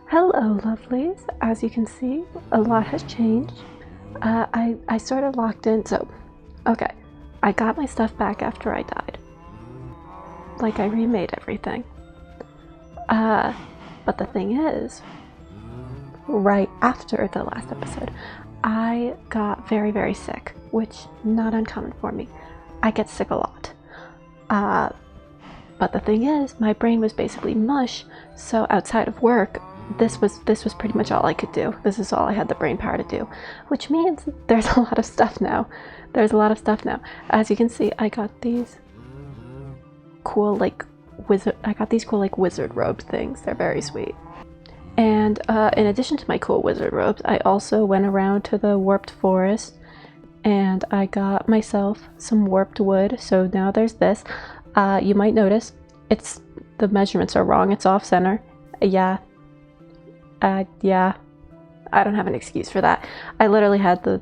Hello, lovelies. As you can see, a lot has changed. I sort of locked in, so, okay. I got my stuff back after I died. Like, I remade everything. But the thing is, right after the last episode, I got very, very sick, which not uncommon for me. I get sick a lot. But the thing is, my brain was basically mush, so outside of work, this was pretty much all I could do. This is all I had the brain power to do, which means there's a lot of stuff now. As you can see, I got these cool wizard robe things. They're very sweet. And in addition to my cool wizard robes, I also went around to the warped forest and I got myself some warped wood. So now there's this. You might notice the measurements are wrong. It's off center. Yeah, I don't have an excuse for that. I literally had the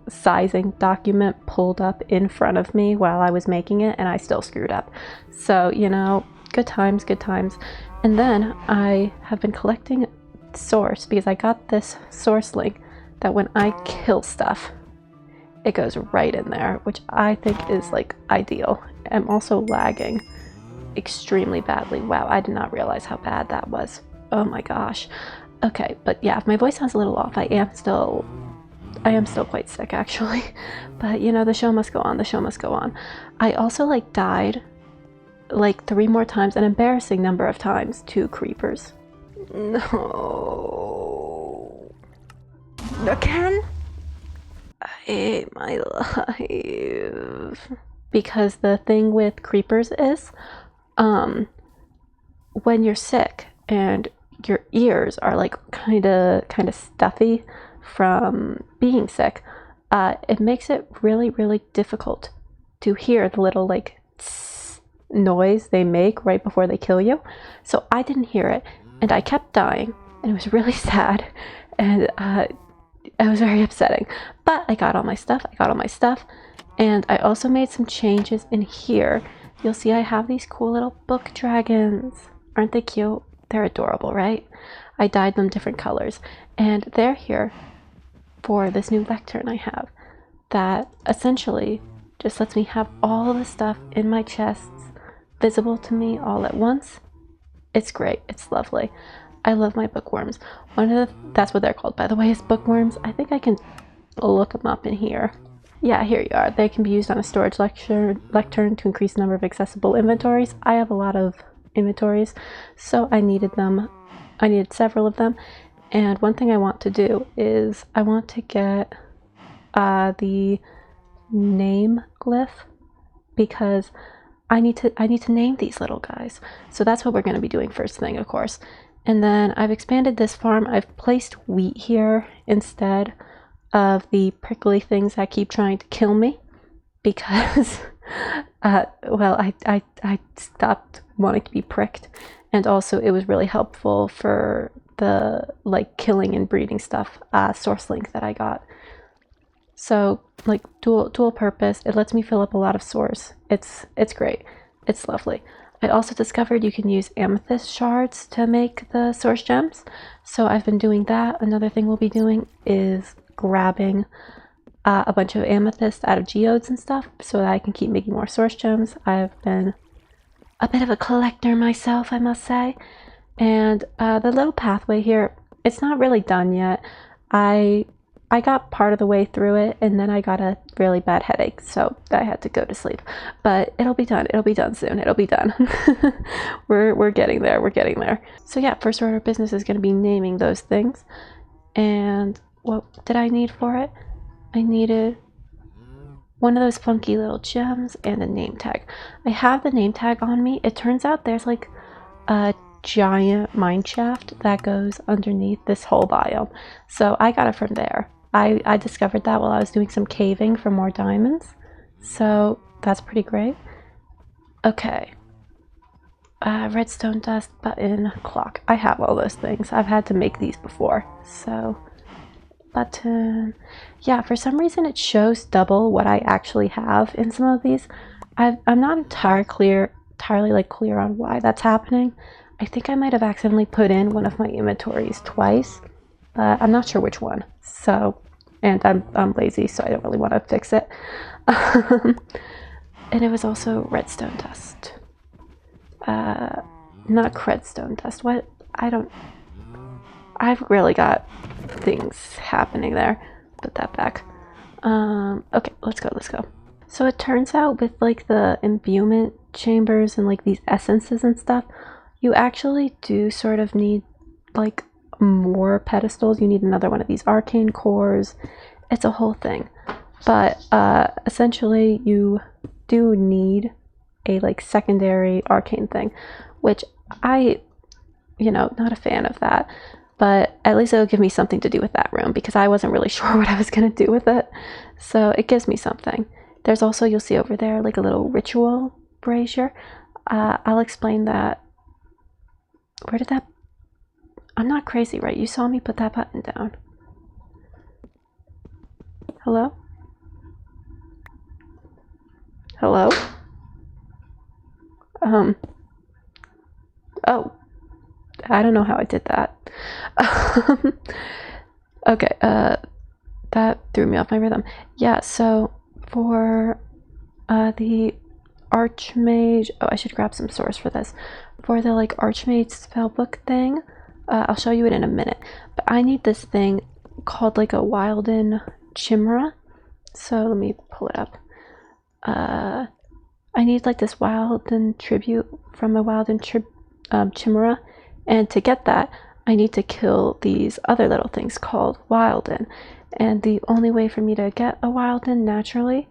sizing document pulled up in front of me while I was making it, and I still screwed up. So, you know, good times. And then I have been collecting source because I got this source link that when I kill stuff, it goes right in there, which I think is ideal. I'm also lagging extremely badly. Wow, I did not realize how bad that was. Oh my gosh. Okay, but yeah, if my voice sounds a little off, I am still quite sick actually. But you know, the show must go on. I also died 3 more times, an embarrassing number of times, to creepers. No. Again? I hate my life. Because the thing with creepers is, when you're sick and your ears are kind of stuffy from being sick, it makes it really, really difficult to hear the little tss noise they make right before they kill you. So I didn't hear it, and I kept dying, and it was really sad, and it was very upsetting. But I got all my stuff, and I also made some changes in here. You'll see I have these cool little book dragons. Aren't they cute? They're adorable, right? I dyed them different colors, and they're here for this new lectern I have that essentially just lets me have all the stuff in my chests visible to me all at once. It's great. It's lovely. I love my bookworms. That's what they're called, by the way, is bookworms. I think I can look them up in here. Yeah, here you are. They can be used on a storage lectern to increase the number of accessible inventories. I have a lot of inventories, so I needed several of them. And one thing I want to do is I want to get the name glyph, because I need to name these little guys. So that's what we're going to be doing first thing, of course. And then I've expanded this farm. I've placed wheat here instead of the prickly things that keep trying to kill me, because well, I stopped wanting to be pricked, and also it was really helpful for the killing and breeding stuff source link that I got. So dual purpose. It lets me fill up a lot of source. It's great. It's lovely. I also discovered you can use amethyst shards to make the source gems, so I've been doing that. Another thing we'll be doing is grabbing a bunch of amethyst out of geodes and stuff so that I can keep making more source gems. I've been a bit of a collector myself, I must say. And the little pathway here, it's not really done yet. I got part of the way through it, and then I got a really bad headache, so I had to go to sleep. But it'll be done. It'll be done soon. It'll be done. We're getting there. We're getting there. So yeah, first order of business is going to be naming those things. And what did I need for it? I needed one of those funky little gems and a name tag. I have the name tag on me. It turns out there's a giant mine shaft that goes underneath this whole biome, so I got it from there. I discovered that while I was doing some caving for more diamonds, so that's pretty great. Okay, redstone dust, button, clock. I have all those things. I've had to make these before. So button, yeah, for some reason it shows double what I actually have in some of these. I'm not entirely clear on why that's happening. I think I might have accidentally put in one of my inventories twice, but I'm not sure which one. So, and I'm lazy, so I don't really want to fix it. And it was also redstone dust. Not credstone dust. What? I've really got things happening there. Put that back. Okay, let's go. So it turns out with like the imbuement chambers and like these essences and stuff, you actually do sort of need like more pedestals. You need another one of these arcane cores. It's a whole thing. But essentially you do need a like secondary arcane thing, which not a fan of that. But at least it'll give me something to do with that room because I wasn't really sure what I was going to do with it. So it gives me something. There's also, you'll see over there, like a little ritual brazier. I'll explain that. Where did that... I'm not crazy, right? You saw me put that button down. Hello? Hello? Oh. I don't know how I did that. Okay, that threw me off my rhythm. Yeah, so for the Archmage... Oh, I should grab some source for this. For the like Archmage spellbook thing, I'll show you it in a minute. But I need this thing called like a Wilden Chimera. So let me pull it up. I need like this Wilden tribute from a Wilden Chimera. And to get that, I need to kill these other little things called Wilden. And the only way for me to get a Wilden naturally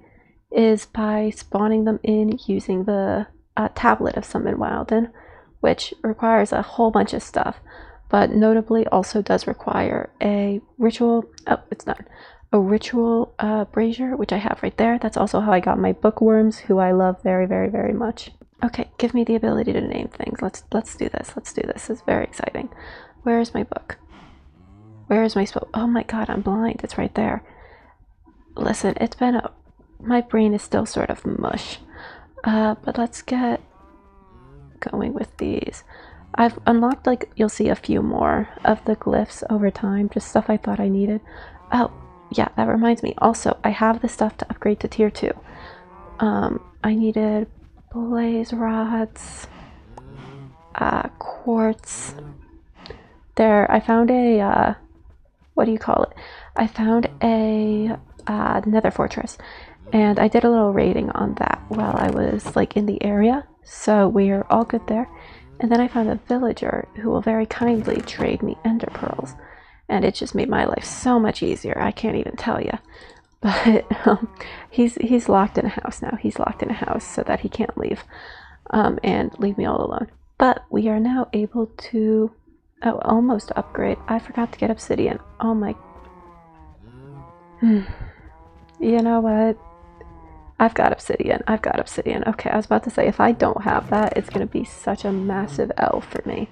is by spawning them in using the tablet of Summon Wilden, which requires a whole bunch of stuff, but notably also does require a ritual... Oh, it's done. A ritual brazier, which I have right there. That's also how I got my bookworms, who I love very, very, very much. Okay, give me the ability to name things. Let's do this. Let's do this. It's very exciting. Where is my book? Where is my spell? Oh my god, I'm blind. It's right there. Listen, it's been a... My brain is still sort of mush. But let's get going with these. I've unlocked, like, you'll see a few more of the glyphs over time. Just stuff I thought I needed. Oh, yeah, that reminds me. Also, I have the stuff to upgrade to tier 2. I needed blaze rods, quartz. There, I found a, what do you call it? I found a nether fortress, and I did a little raiding on that while I was like in the area, so we're all good there. And then I found a villager who will very kindly trade me ender pearls, and it just made my life so much easier. I can't even tell you. But he's locked in a house now. He's locked in a house so that he can't leave and leave me all alone. But we are now able to almost upgrade. I forgot to get obsidian. Oh my... You know what? I've got obsidian. Okay, I was about to say, if I don't have that, it's going to be such a massive L for me.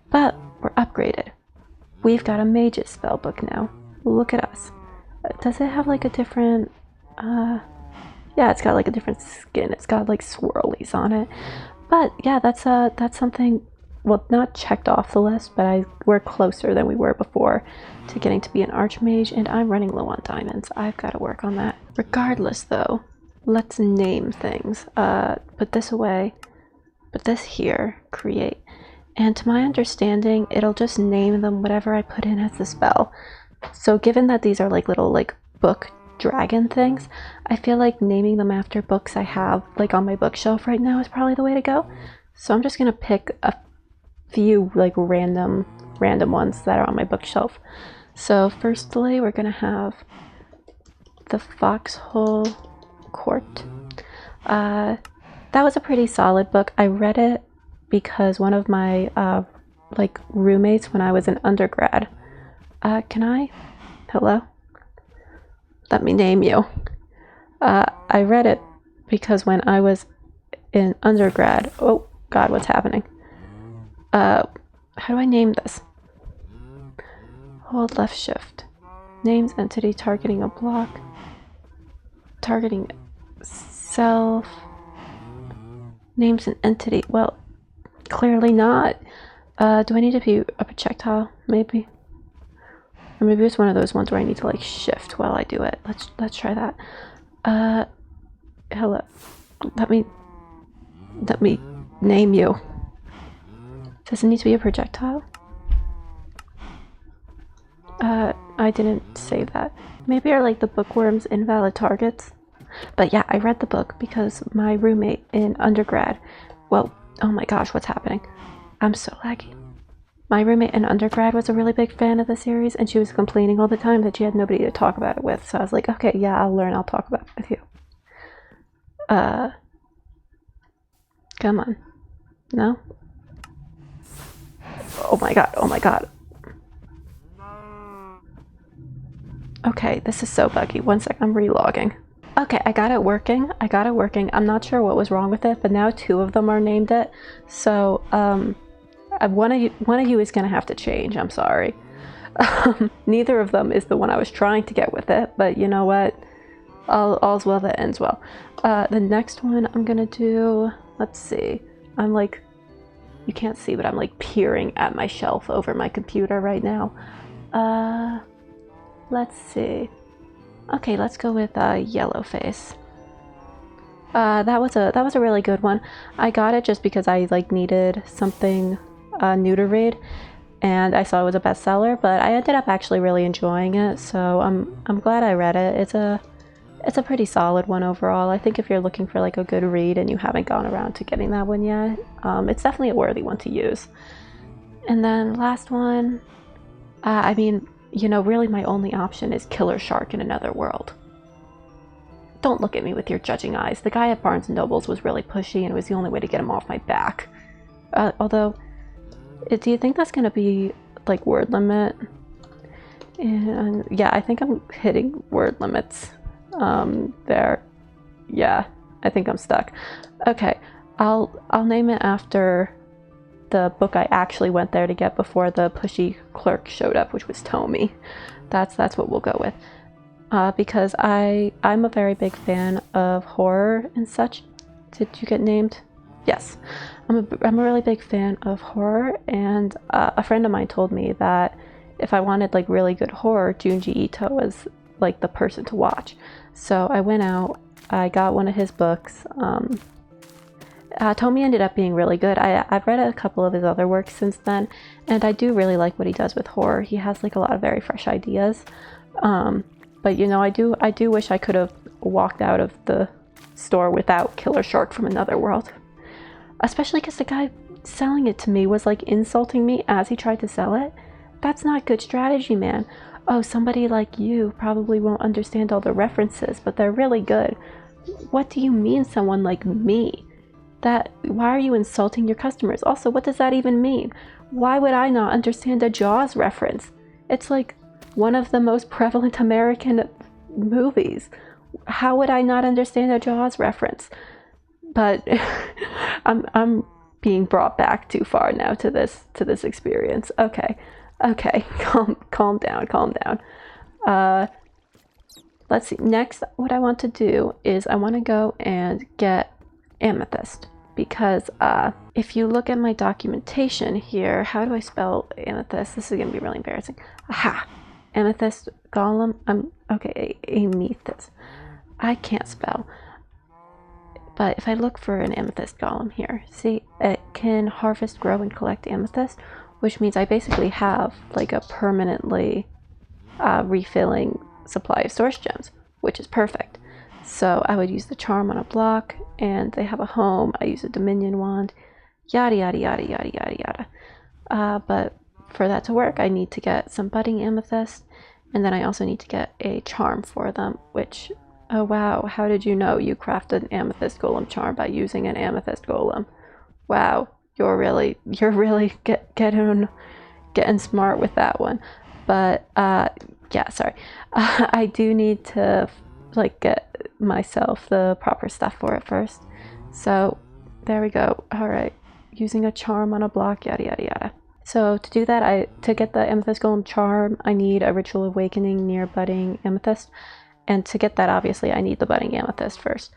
But we're upgraded. We've got a mage's spellbook now. Look at us. Does it have like a different... yeah, it's got like a different skin. It's got like swirlies on it. But yeah, that's something, well, not checked off the list, but we're closer than we were before to getting to be an archmage, and I'm running low on diamonds. I've got to work on that. Regardless though, let's name things. Put this away, put this here, create. And to my understanding, it'll just name them whatever I put in as the spell. So given that these are like little like book dragon things, I feel like naming them after books I have like on my bookshelf right now is probably the way to go. So I'm just gonna pick a few like random ones that are on my bookshelf. So firstly, we're gonna have the Foxhole Court. That was a pretty solid book. I read it because one of my like roommates when I was an undergrad. Can I? Hello? Let me name you. I read it because when I was in undergrad... Oh, God, what's happening? How do I name this? Hold left shift. Names entity targeting a block. Targeting self. Names an entity. Well, Clearly not. Do I need to be a projectile? Maybe. Or maybe it's one of those ones where I need to like shift while I do it. Let's try that. Hello. Let me name you. Does it need to be a projectile? I didn't save that. Maybe are like the bookworms invalid targets? But yeah, I read the book because my roommate in undergrad, well, oh my gosh, what's happening? I'm so laggy. My roommate in undergrad was a really big fan of the series, and she was complaining all the time that she had nobody to talk about it with. So I was like, okay, yeah, I'll learn. I'll talk about it with you. Come on. No? Oh my god, oh my god. Okay, this is so buggy. One sec, I'm relogging. Okay, I got it working. I'm not sure what was wrong with it, but now 2 of them are named it. So, one of you is gonna have to change. I'm sorry. Neither of them is the one I was trying to get with it, but you know what? All's well that ends well. The next one I'm gonna do. Let's see. I'm like, you can't see, but I'm like peering at my shelf over my computer right now. Let's see. Okay, let's go with yellow face. That was a really good one. I got it just because I like needed something new to read, and I saw it was a bestseller. But I ended up actually really enjoying it, so I'm glad I read it. It's a pretty solid one overall. I think if you're looking for like a good read and you haven't gone around to getting that one yet, it's definitely a worthy one to use. And then last one, I mean, you know, really my only option is Killer Shark in Another World. Don't look at me with your judging eyes. The guy at Barnes & Noble's was really pushy and it was the only way to get him off my back. Although, do you think that's going to be like word limit? And yeah, I think I'm hitting word limits there. Yeah, I think I'm stuck. Okay, I'll name it after the book I actually went there to get before the pushy clerk showed up, which was Tommy. That's what we'll go with. Because I'm a very big fan of horror and such. Did you get named? Yes. I'm a really big fan of horror, and a friend of mine told me that if I wanted like really good horror, Junji Ito was like the person to watch. So I went out, I got one of his books. Tommy ended up being really good. I've read a couple of his other works since then, and I do really like what he does with horror. He has like a lot of very fresh ideas. But you know, I do wish I could have walked out of the store without Killer Shark from Another World. Especially because the guy selling it to me was like insulting me as he tried to sell it. That's not good strategy, man. Oh, somebody like you probably won't understand all the references, but they're really good. What do you mean someone like me? Why are you insulting your customers? Also, what does that even mean? Why would I not understand a Jaws reference? It's like one of the most prevalent American movies. How would I not understand a Jaws reference? But I'm being brought back too far now to this experience. Okay, calm down. Let's see. Next, what I want to do is I want to go and get Amethyst, because if you look at my documentation here, how do I spell Amethyst? This is gonna be really embarrassing. Aha! Amethyst golem. Okay, Amethyst. I can't spell. But if I look for an amethyst golem here, see, it can harvest, grow, and collect amethyst, which means I basically have like a permanently refilling supply of source gems, which is perfect. So I would use the charm on a block, and they have a home. I use a dominion wand, yada yada yada yada yada yada. But for that to work, I need to get some budding amethyst, and then I also need to get a charm for them, which, oh wow, how did you know you crafted an amethyst golem charm by using an amethyst golem? Wow, you're really getting smart with that one. But yeah, sorry. I do need to like get myself the proper stuff for it first. So there we go. All right, using a charm on a block, yada yada yada. So to do that, to get the amethyst golem charm, I need a ritual awakening near budding amethyst. And to get that, obviously, I need the budding amethyst first.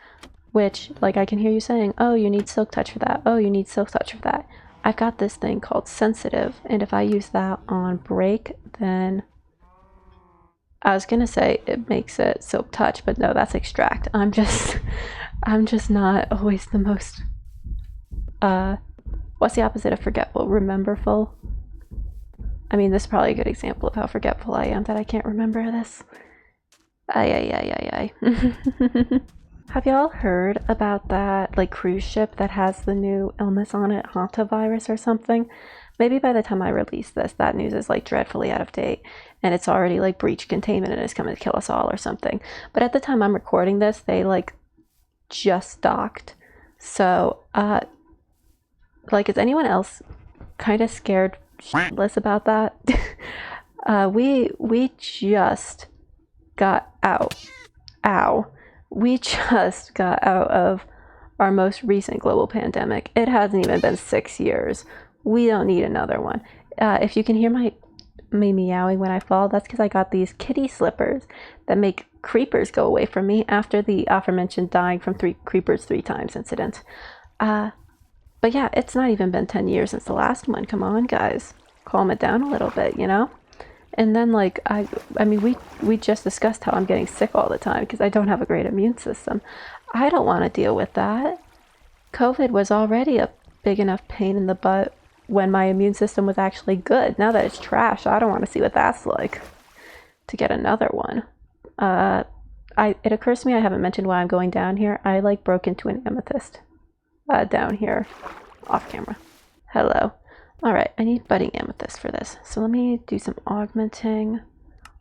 Which, like, I can hear you saying, oh, you need silk touch for that. Oh, you need silk touch for that. I've got this thing called sensitive, and if I use that on break, then I was gonna say it makes it soap touch, but no, that's extract. I'm just not always the most what's the opposite of forgetful? Rememberful? I mean, this is probably a good example of how forgetful I am that I can't remember this. Ay. Have y'all heard about that like cruise ship that has the new illness on it, hantavirus or something? Maybe by the time I release this, that news is like dreadfully out of date and it's already like breached containment and it's coming to kill us all or something. But at the time I'm recording this, they like just docked. So, like, is anyone else kind of scared shitless about that? We just got out. Ow. We just got out of our most recent global pandemic. It hasn't even been 6 years. We don't need another one. If you can hear me meowing when I fall, that's because I got these kitty slippers that make creepers go away from me after the aforementioned dying from 3 creepers 3 times incident. But yeah, it's not even been 10 years since the last one. Come on, guys. Calm it down a little bit, you know? And then, like, I mean, we just discussed how I'm getting sick all the time because I don't have a great immune system. I don't want to deal with that. COVID was already a big enough pain in the butt when my immune system was actually good. Now that it's trash, I don't want to see what that's like to get another one. It occurs to me I haven't mentioned why I'm going down here. I, like, broke into an amethyst down here off camera. Hello. Alright, I need budding amethyst for this. So let me do some augmenting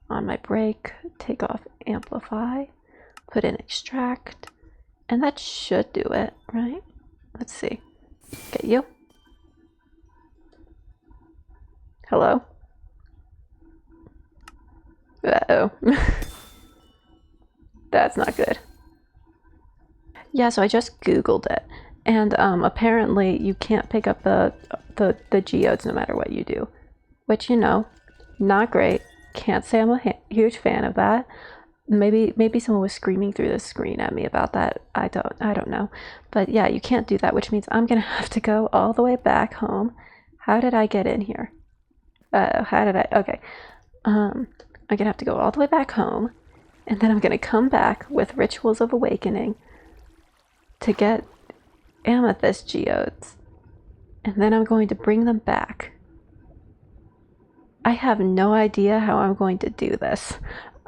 on my break, take off amplify, put in extract, and that should do it, right? Let's see. Get you. Hello? Uh-oh. That's not good. Yeah, so I just Googled it. And apparently you can't pick up the geodes no matter what you do. Which, you know, not great. Can't say I'm a huge fan of that. Maybe someone was screaming through the screen at me about that. I don't know. But yeah, you can't do that, which means I'm gonna have to go all the way back home. How did I get in here? Okay. I'm gonna have to go all the way back home, and then I'm gonna come back with Rituals of Awakening to get amethyst geodes, and then I'm going to bring them back. I have no idea how I'm going to do this.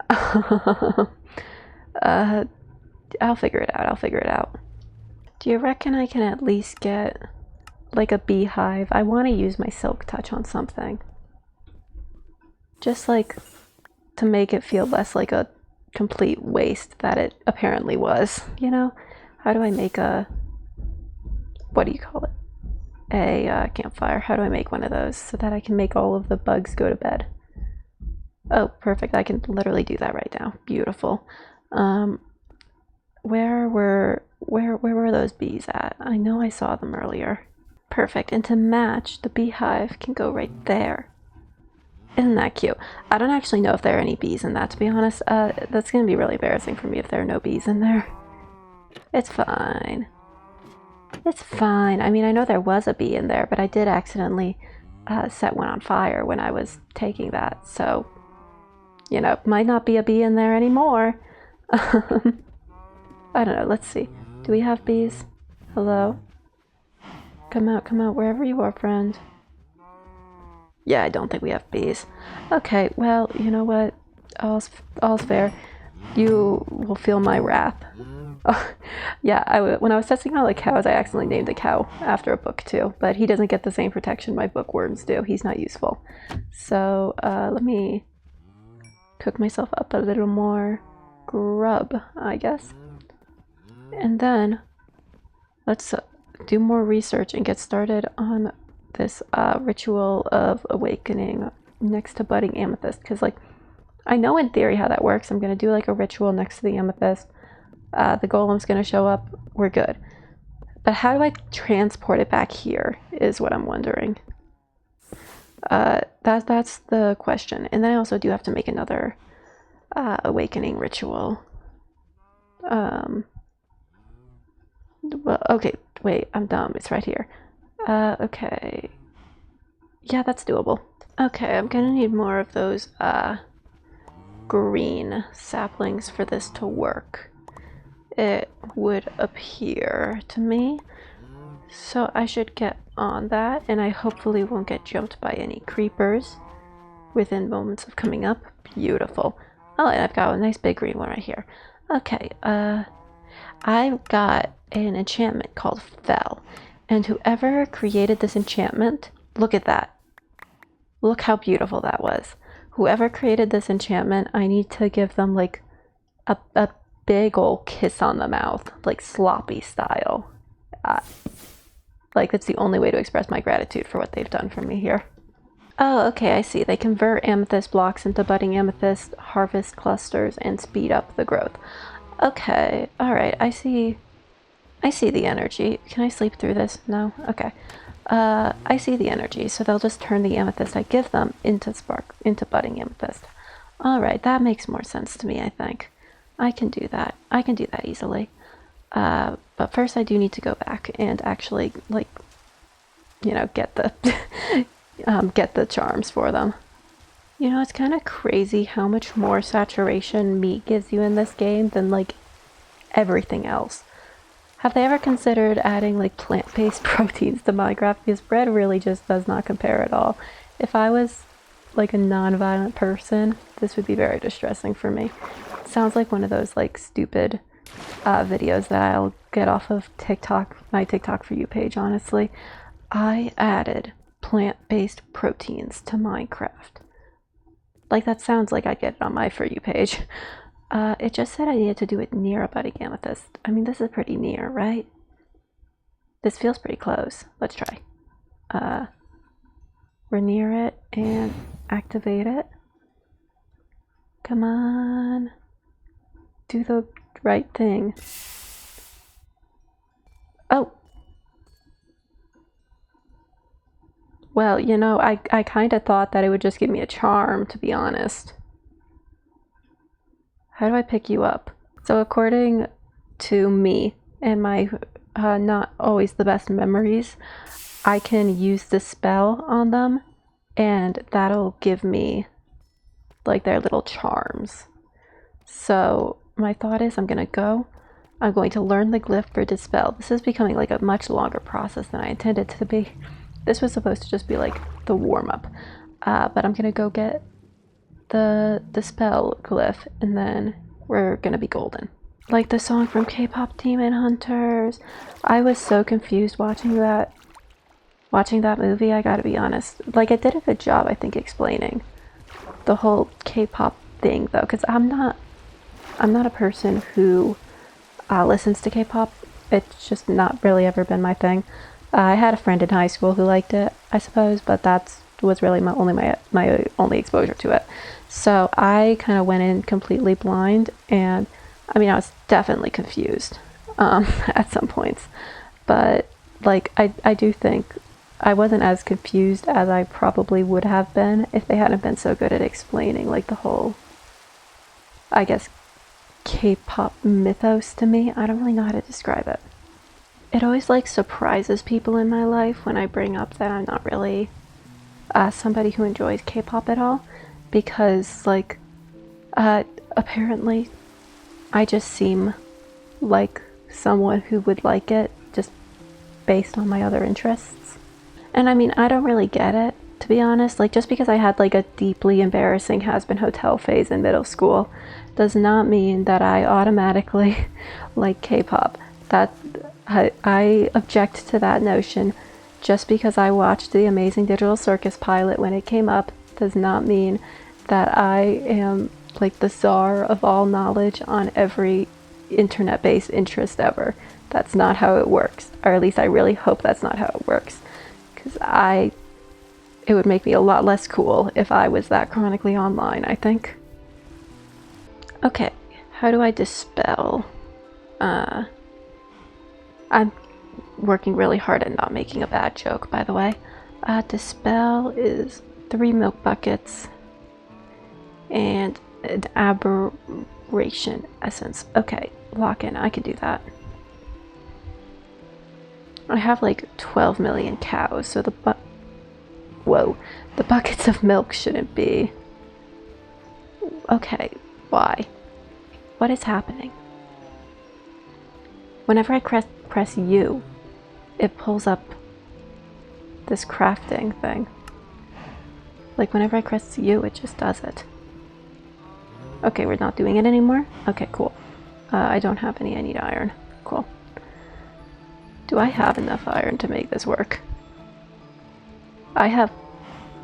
I'll figure it out. Do you reckon I can at least get like a beehive? I want to use my silk touch on something. Just like to make it feel less like a complete waste that it apparently was, you know? How do I make a, what do you call it? A campfire. How do I make one of those so that I can make all of the bugs go to bed? Oh, perfect. I can literally do that right now. Beautiful. Where were those bees at? I know I saw them earlier. Perfect. And to match, the beehive can go right there. Isn't that cute? I don't actually know if there are any bees in that, to be honest. That's going to be really embarrassing for me if there are no bees in there. It's fine. It's fine. I mean, I know there was a bee in there, but I did accidentally set one on fire when I was taking that. So, you know, might not be a bee in there anymore. I don't know. Let's see. Do we have bees? Hello? Come out, wherever you are, friend. Yeah, I don't think we have bees. Okay, well, you know what? All's fair. You will feel my wrath. Oh, yeah, when I was testing out the cows, I accidentally named a cow after a book too, but he doesn't get the same protection my bookworms do. He's not useful. So let me cook myself up a little more grub, I guess. And then let's do more research and get started on this Ritual of Awakening next to budding amethyst, because like I know in theory how that works. I'm gonna do like a ritual next to the amethyst. The golem's gonna show up. We're good. But how do I transport it back here is what I'm wondering. That's the question. And then I also do have to make another awakening ritual. Well, okay, wait, I'm dumb. It's right here. Okay. Yeah, that's doable. Okay, I'm gonna need more of those, green saplings for this to work. It would appear to me. So I should get on that, and I hopefully won't get jumped by any creepers within moments of coming up. Beautiful. Oh, and I've got a nice big green one right here. Okay, I've got an enchantment called Fell, and whoever created this enchantment, look at that. Look how beautiful that was. Whoever created this enchantment, I need to give them like a big old kiss on the mouth, like sloppy style. Like, that's the only way to express my gratitude for what they've done for me here. Oh, okay, I see. They convert amethyst blocks into budding amethyst, harvest clusters, and speed up the growth. Okay, alright, I see the energy. Can I sleep through this? No? Okay. I see the energy, so they'll just turn the amethyst I give them into budding amethyst. Alright, that makes more sense to me, I think. I can do that. I can do that easily. But first I do need to go back and actually, like, you know, get the get the charms for them. You know, it's kind of crazy how much more saturation meat gives you in this game than, like, everything else. Have they ever considered adding, like, plant-based proteins to Minecraft? Because bread really just does not compare at all. If I was, like, a non-violent person, this would be very distressing for me. It sounds like one of those, like, stupid videos that I'll get off of TikTok, my TikTok For You page, honestly. I added plant-based proteins to Minecraft. Like, that sounds like I'd get it on my For You page. It just said I needed to do it near a budding amethyst. I mean, this is pretty near, right? This feels pretty close. Let's try. We're near it and activate it. Come on. Do the right thing. Oh! Well, you know, I kind of thought that it would just give me a charm, to be honest. How do I pick you up? So according to me and my not always the best memories, I can use the spell on them, and that'll give me, like, their little charms. So my thought is I'm going to learn the glyph for Dispel. This is becoming like a much longer process than I intended to be. This was supposed to just be like the warm-up. But I'm going to go get the Dispel glyph, and then we're going to be golden. Like the song from K-pop Demon Hunters. I was so confused watching that movie, I gotta be honest. Like, it did a good job, I think, explaining the whole K-pop thing, though, because I'm not a person who listens to K-pop. It's just not really ever been my thing. I had a friend in high school who liked it, I suppose, but that was really my only exposure to it. So I kind of went in completely blind, and I mean, I was definitely confused at some points, but like I do think I wasn't as confused as I probably would have been if they hadn't been so good at explaining, like, the whole, I guess, K-pop mythos to me. I don't really know how to describe it. It always, like, surprises people in my life when I bring up that I'm not really somebody who enjoys K-pop at all, because, like, apparently I just seem like someone who would like it just based on my other interests. And I mean, I don't really get it, to be honest. Like, just because I had, like, a deeply embarrassing has-been hotel phase in middle school does not mean that I automatically like K-pop. That I object to that notion. Just because I watched the Amazing Digital Circus pilot when it came up does not mean that I am, like, the czar of all knowledge on every internet-based interest ever. That's not how it works. Or at least I really hope that's not how it works. Because it would make me a lot less cool if I was that chronically online, I think. Okay, how do I dispel? I'm working really hard at not making a bad joke, by the way. Dispel is 3 milk buckets and an aberration essence. Okay, lock in, I can do that. I have like 12 million cows, so the buckets of milk shouldn't be. Okay, why? What is happening? Whenever I press U, it pulls up this crafting thing. Like whenever I press U, it just does it. Okay, we're not doing it anymore? Okay, cool. I don't have any, I need iron. Cool. Do I have enough iron to make this work? I have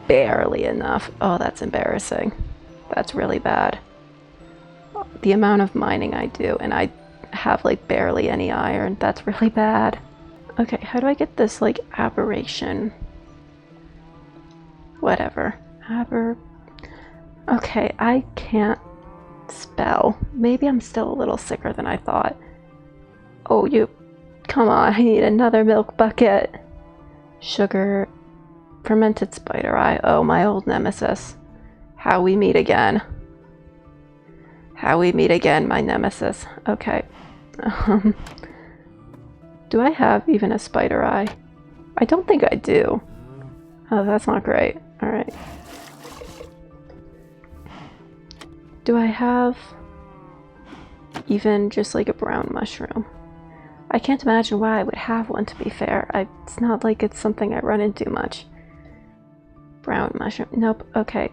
barely enough. Oh, that's embarrassing. That's really bad. The amount of mining I do, and I have like barely any iron. That's really bad. Okay, how do I get this like aberration? Whatever. Okay, I can't spell. Maybe I'm still a little sicker than I thought. Oh, come on, I need another milk bucket. Sugar, fermented spider eye. Oh, my old nemesis. How we meet again. How we meet again, my nemesis. Okay. Do I have even a spider eye? I don't think I do. Oh, that's not great. Alright. Do I have even just like a brown mushroom? I can't imagine why I would have one, to be fair. It's not like it's something I run into much. Brown mushroom. Nope. Okay.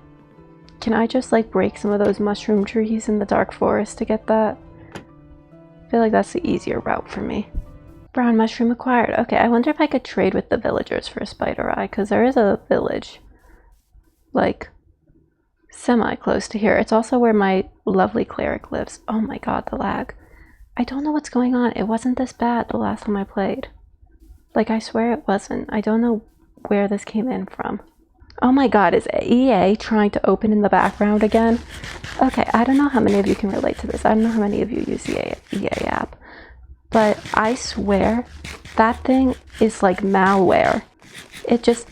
Can I just like break some of those mushroom trees in the dark forest to get that? I feel like that's the easier route for me. Brown mushroom acquired. Okay, I wonder if I could trade with the villagers for a spider eye, because there is a village like semi-close to here. It's also where my lovely cleric lives. Oh my god, the lag. I don't know what's going on. It wasn't this bad the last time I played. Like, I swear it wasn't. I don't know where this came in from. Oh my god, is EA trying to open in the background again? Okay, I don't know how many of you can relate to this. I don't know how many of you use the EA app. But I swear, that thing is like malware. It just...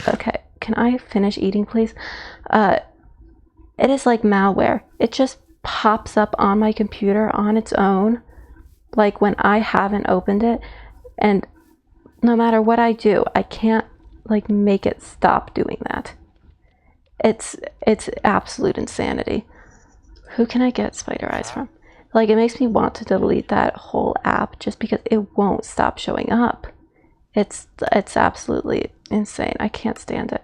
Okay, can I finish eating, please? It is like malware. It just pops up on my computer on its own, like when I haven't opened it, and no matter what I do, I can't like make it stop doing that. It's absolute insanity. Who can I get spider eyes from? Like, it makes me want to delete that whole app just because it won't stop showing up. It's absolutely insane. I can't stand it.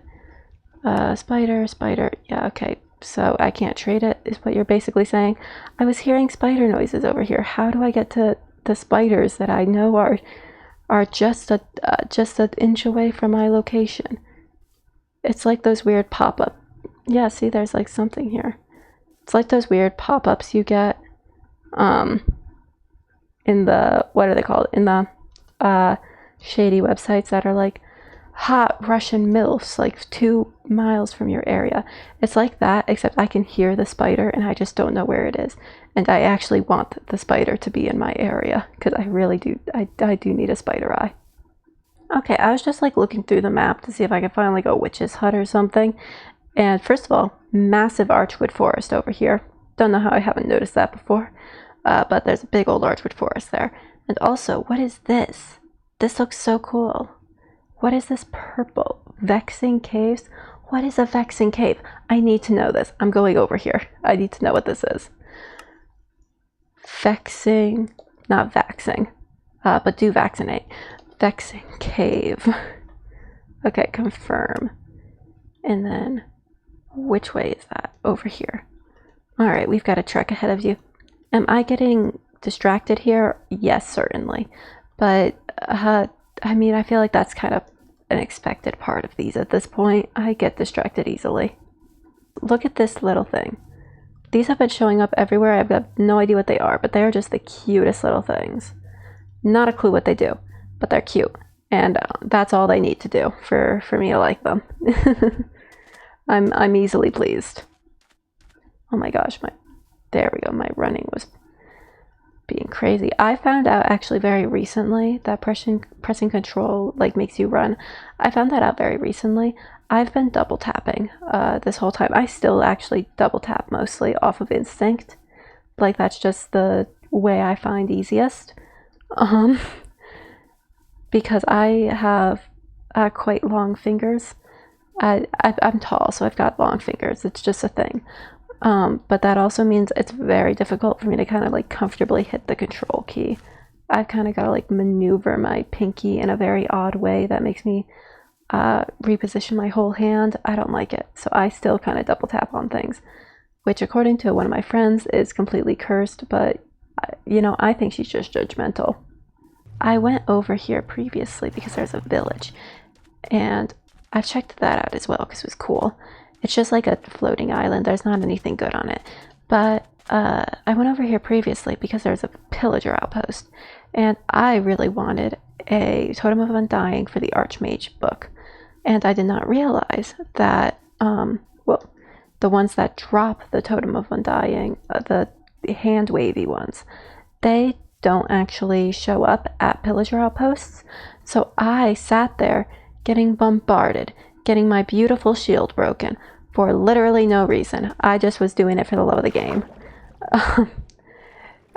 Spider. Yeah, okay. So I can't trade it, is what you're basically saying. I was hearing spider noises over here. How do I get to the spiders that I know are just an inch away from my location? It's like those weird pop-up. Yeah, see, there's like something here. It's like those weird pop-ups you get in the, what are they called? In the shady websites that are like hot Russian MILFs like 2 miles from your area. It's like that, except I can hear the spider and I just don't know where it is. And I actually want the spider to be in my area because I really do. I do need a spider eye. Okay, I was just like looking through the map to see if I could find like a witch's hut or something. And first of all, massive archwood forest over here. Don't know how I haven't noticed that before. But there's a big old archwood forest there. And also, what is this? This looks so cool. What is this purple? Vexing caves? What is a vexing cave? I need to know this. I'm going over here. I need to know what this is. Vexing, not vaxing, but do vaccinate. Vexing cave. Okay, confirm. And then, which way is that? Over here. Alright, we've got a trek ahead of you. Am I getting distracted here? Yes, certainly. But, I mean, I feel like that's kind of an expected part of these at this point. I get distracted easily. Look at this little thing. These have been showing up everywhere. I've got no idea what they are, but they are just the cutest little things. Not a clue what they do, but they're cute. And that's all they need to do for me to like them. I'm easily pleased. Oh my gosh, there we go. My running was being crazy. I found out actually very recently that pressing control like makes you run. I found that out very recently. I've been double tapping this whole time. I still actually double tap mostly off of instinct. Like, that's just the way I find easiest. because I have quite long fingers. I'm tall, so I've got long fingers. It's just a thing. But that also means it's very difficult for me to kind of like comfortably hit the control key. I've kind of got to like maneuver my pinky in a very odd way that makes me reposition my whole hand. I don't like it, so I still kind of double tap on things, which according to one of my friends is completely cursed, but you know, I think she's just judgmental. I went over here previously because there's a village, and I've checked that out as well because it was cool. It's just like a floating island. There's not anything good on it. But I went over here previously because there's a pillager outpost, and I really wanted a Totem of Undying for the Archmage book. And I did not realize that, well, the ones that drop the Totem of Undying, the hand wavy ones, they don't actually show up at pillager outposts. So I sat there getting bombarded, getting my beautiful shield broken for literally no reason. I just was doing it for the love of the game.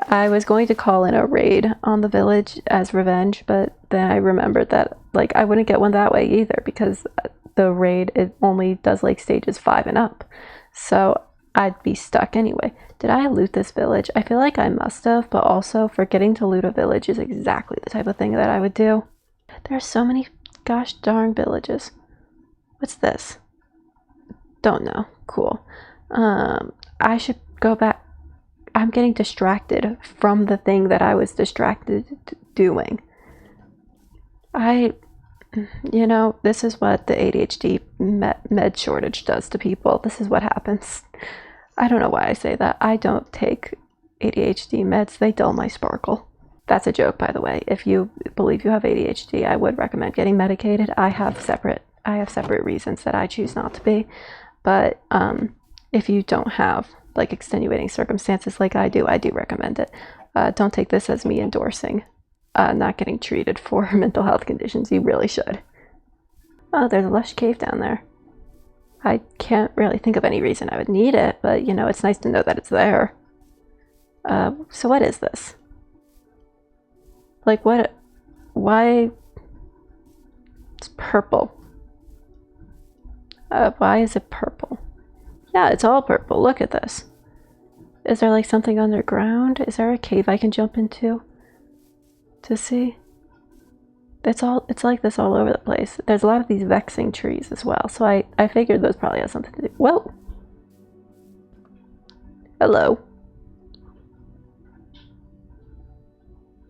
I was going to call in a raid on the village as revenge, but then I remembered that like I wouldn't get one that way either because the raid, it only does like stages 5 and up. So I'd be stuck anyway. Did I loot this village? I feel like I must have, but also forgetting to loot a village is exactly the type of thing that I would do. There are so many gosh darn villages. What's this? Don't know. Cool. I should go back. I'm getting distracted from the thing that I was distracted doing. You know, this is what the ADHD med shortage does to people. This is what happens. I don't know why I say that. I don't take ADHD meds. They dull my sparkle. That's a joke, by the way. If you believe you have ADHD, I would recommend getting medicated. I have separate reasons that I choose not to be. But if you don't have like extenuating circumstances like I do recommend it. Don't take this as me endorsing not getting treated for mental health conditions. You really should. Oh, there's a lush cave down there. I can't really think of any reason I would need it, but you know, it's nice to know that it's there. So what is this? Like what? Why? It's purple. Why is it purple? Yeah, it's all purple. Look at this. Is there like something underground? Is there a cave I can jump into to see? It's like this all over the place. There's a lot of these vexing trees as well, so I figured those probably have something to do. Whoa! Hello.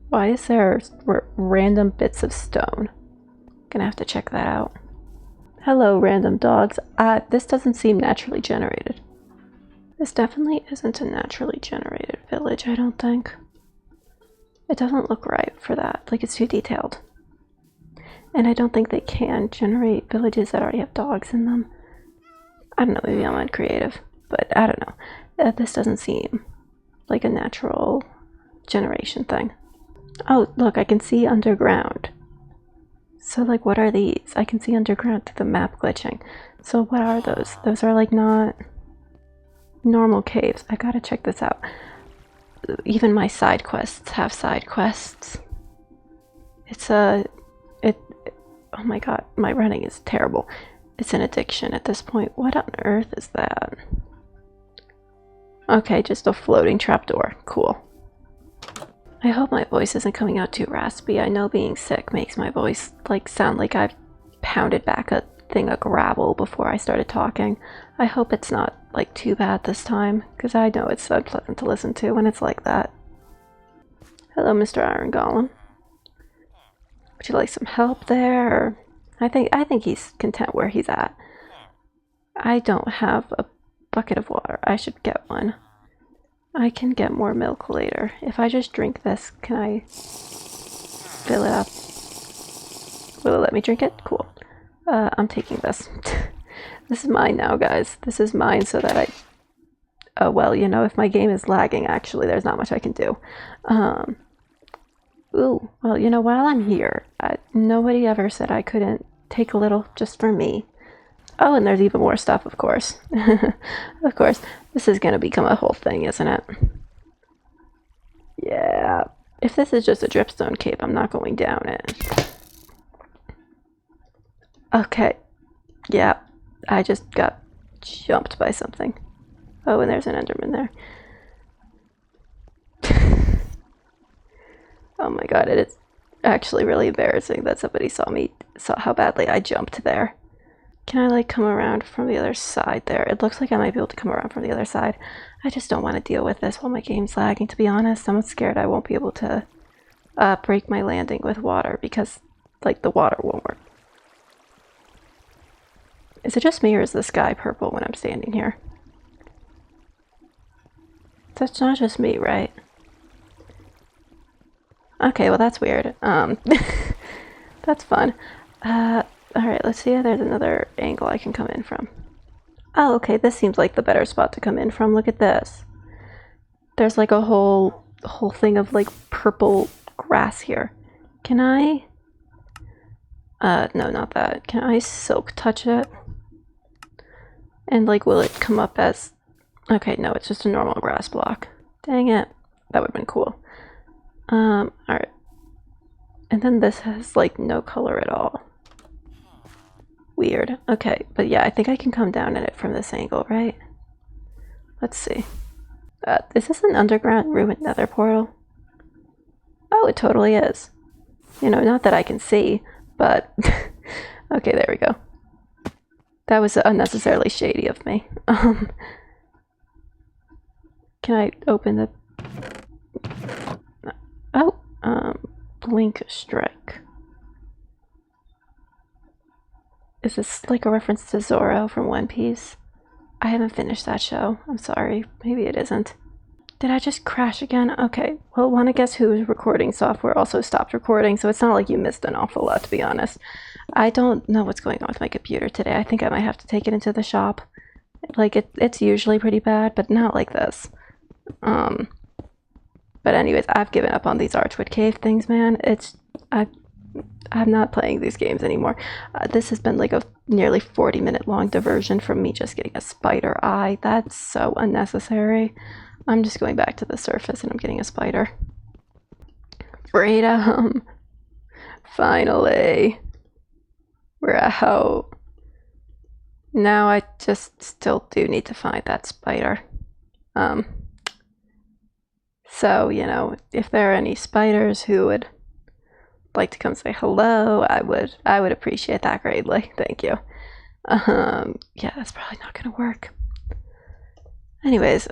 Why is there random bits of stone? Gonna have to check that out. Hello, random dogs. This doesn't seem naturally generated. This definitely isn't a naturally generated village, I don't think. It doesn't look right for that. Like, it's too detailed. And I don't think they can generate villages that already have dogs in them. I don't know, maybe I'm uncreative, but I don't know. This doesn't seem like a natural generation thing. Oh, look, I can see underground. So, like, what are these? I can see underground through the map glitching. So what are those? Those are, like, not normal caves. I gotta check this out. Even my side quests have side quests. Oh my god, my running is terrible. It's an addiction at this point. What on earth is that? Okay, just a floating trapdoor. Cool. I hope my voice isn't coming out too raspy. I know being sick makes my voice like sound like I've pounded back a thing of gravel before I started talking. I hope it's not like too bad this time, because I know it's unpleasant to listen to when it's like that. Hello, Mr. Iron Golem. Would you like some help there? Or I think he's content where he's at. I don't have a bucket of water. I should get one. I can get more milk later. If I just drink this, can I fill it up? Will it let me drink it? Cool. I'm taking this. This is mine now, guys. This is mine so that I... Oh, well, you know, if my game is lagging, actually, there's not much I can do. Ooh, well, you know, while I'm here, nobody ever said I couldn't take a little just for me. Oh, and there's even more stuff, of course. Of course. This is gonna become a whole thing, isn't it? Yeah. If this is just a dripstone cave, I'm not going down it. Okay. Yeah, I just got jumped by something. Oh, and there's an Enderman there. Oh my god, it is actually really embarrassing that somebody saw how badly I jumped there. Can I like come around from the other side there? It looks like I might be able to come around from the other side. I just don't want to deal with this while my game's lagging, to be honest. I'm scared I won't be able to break my landing with water because like the water won't work. Is it just me or is the sky purple when I'm standing here? That's not just me, right? Okay, well that's weird. That's fun. Alright, let's see if there's another angle I can come in from. Oh, okay, this seems like the better spot to come in from. Look at this. There's like a whole thing of like purple grass here. Can I? No, not that. Can I silk touch it? And like, will it come up as... Okay, no, it's just a normal grass block. Dang it. That would have been cool. Alright. And then this has like no color at all. Weird. Okay, but yeah, I think I can come down at it from this angle, right? Let's see. Is this an underground ruined nether portal? Oh, it totally is. You know, not that I can see, but... Okay, there we go. That was unnecessarily shady of me. Can I open the... Oh, Blink Strike. Is this like a reference to Zoro from One Piece? I haven't finished that show. I'm sorry. Maybe it isn't. Did I just crash again? Okay. Well, wanna guess whose recording software also stopped recording, so it's not like you missed an awful lot, to be honest. I don't know what's going on with my computer today. I think I might have to take it into the shop. Like, it's usually pretty bad, but not like this. But anyways, I've given up on these Archwood Cave things, man. I'm not playing these games anymore. This has been like a nearly 40-minute long diversion from me just getting a spider eye. That's so unnecessary. I'm just going back to the surface and I'm getting a spider. Freedom! Finally! We're out. Now I just still do need to find that spider. So, you know, if there are any spiders who would like to come say hello, I would appreciate that greatly. Thank you. Yeah, that's probably not gonna work. Anyways,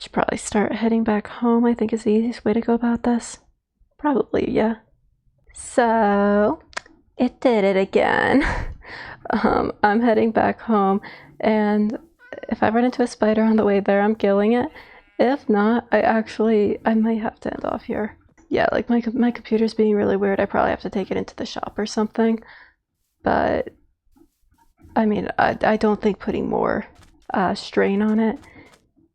should probably start heading back home, I think is the easiest way to go about this. Probably, yeah. So, it did it again. I'm heading back home, and if I run into a spider on the way there, I'm killing it. If not, I might have to end off here. Yeah, like my computer's being really weird. I probably have to take it into the shop or something. But, I mean, I don't think putting more strain on it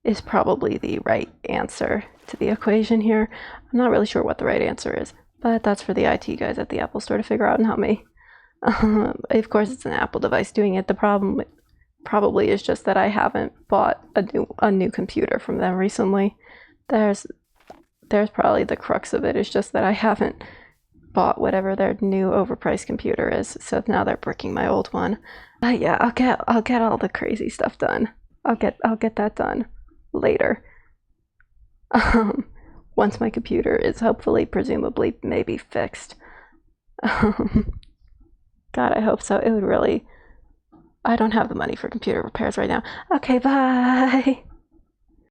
is probably the right answer to the equation here. I'm not really sure what the right answer is, but that's for the IT guys at the Apple store to figure out, not me. Of course, it's an Apple device doing it. The problem probably is just that I haven't bought a new computer from them recently. There's probably the crux of it, is just that I haven't bought whatever their new overpriced computer is, so now they're bricking my old one. But yeah, I'll get all the crazy stuff done. I'll get that done later. Once my computer is hopefully, presumably, maybe fixed. God, I hope so. It would really... I don't have the money for computer repairs right now. Okay, bye!